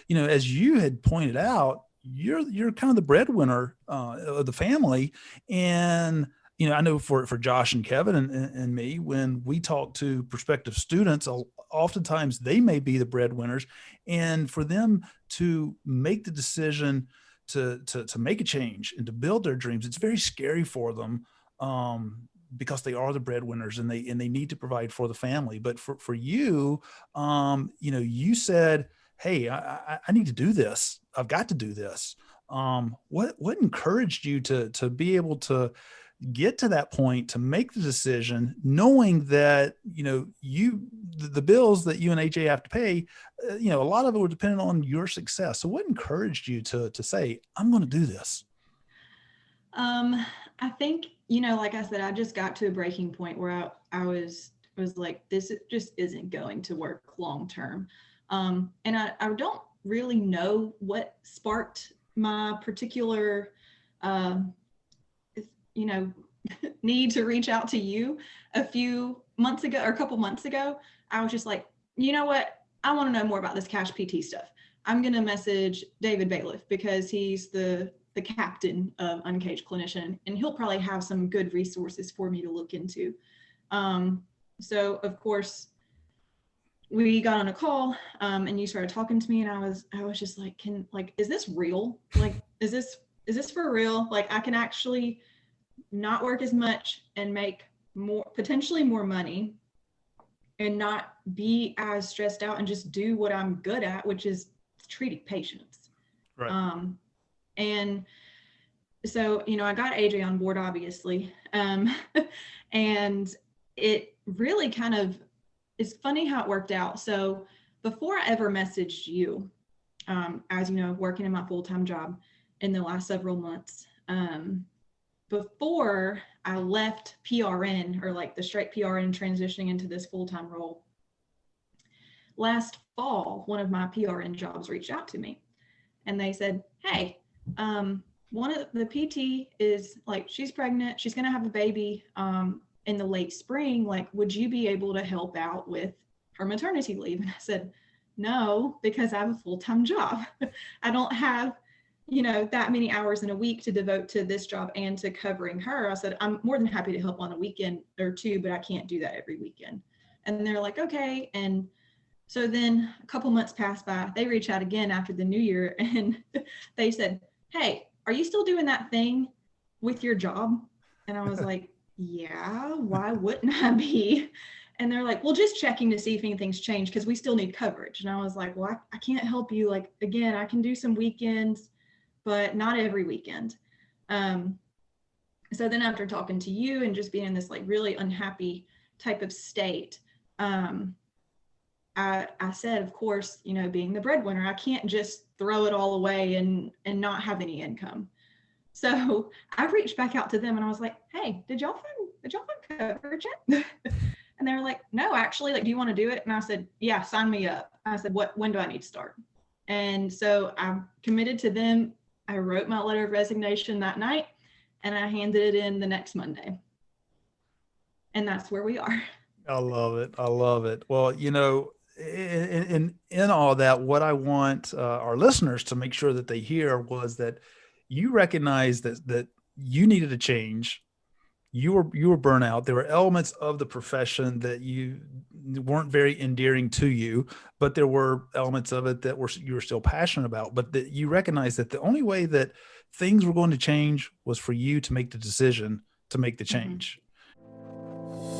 as you had pointed out, you're kind of the breadwinner of the family. And, I know for Josh and Kevin and me, when we talk to prospective students, oftentimes they may be the breadwinners, and for them to make the decision to make a change and to build their dreams, it's very scary for them. Because they are the breadwinners and they need to provide for the family. But for you, you said, hey, I need to do this. I've got to do this. What encouraged you to be able to get to that point, to make the decision, knowing that, the bills that you and AJ have to pay, a lot of it were dependent on your success. So what encouraged you to say, I'm going to do this? I think, like I said, I just got to a breaking point where I was like, this just isn't going to work long term. And I don't really know what sparked my particular, need to reach out to you a few months ago or a couple months ago. I was just like, you know what? I want to know more about this cash PT stuff. I'm going to message David Bayliff because he's the captain of Uncaged Clinician, and he'll probably have some good resources for me to look into. So of course we got on a call, and you started talking to me, and I was just like, is this real? Like, is this for real? Like, I can actually not work as much and make potentially more money and not be as stressed out and just do what I'm good at, which is treating patients. Right. And so, I got AJ on board, obviously. And it really kind of is funny how it worked out. So before I ever messaged you, as you know, working in my full-time job in the last several months, before I left PRN, or like the straight PRN, transitioning into this full-time role, last fall, one of my PRN jobs reached out to me and they said, hey, one of the PT is like, she's pregnant, she's going to have a baby in the late spring. Like, would you be able to help out with her maternity leave? And I said, no, because I have a full-time job. I don't have, that many hours in a week to devote to this job and to covering her. I said, I'm more than happy to help on a weekend or two, but I can't do that every weekend. And they're like, okay. And so then a couple months passed by, they reached out again after the new year and they said, hey, are you still doing that thing with your job? And I was like, yeah, why wouldn't I be? And they're like, well, just checking to see if anything's changed because we still need coverage. And I was like, well, I can't help you. Like, again, I can do some weekends, but not every weekend. So then after talking to you and just being in this like really unhappy type of state, I said, of course, being the breadwinner, I can't just throw it all away and not have any income. So I reached back out to them and I was like, hey, did y'all find coverage yet? And they were like, no, actually, like, do you want to do it? And I said, yeah, sign me up. I said, when do I need to start? And so I committed to them. I wrote my letter of resignation that night and I handed it in the next Monday. And that's where we are. I love it. I love it. Well, in all that, what I want our listeners to make sure that they hear was that you recognize that you needed a change. You were burnt out. There were elements of the profession that you weren't very endearing to you, but there were elements of it that you were still passionate about. But that you recognize that the only way that things were going to change was for you to make the decision to make the change. Mm-hmm.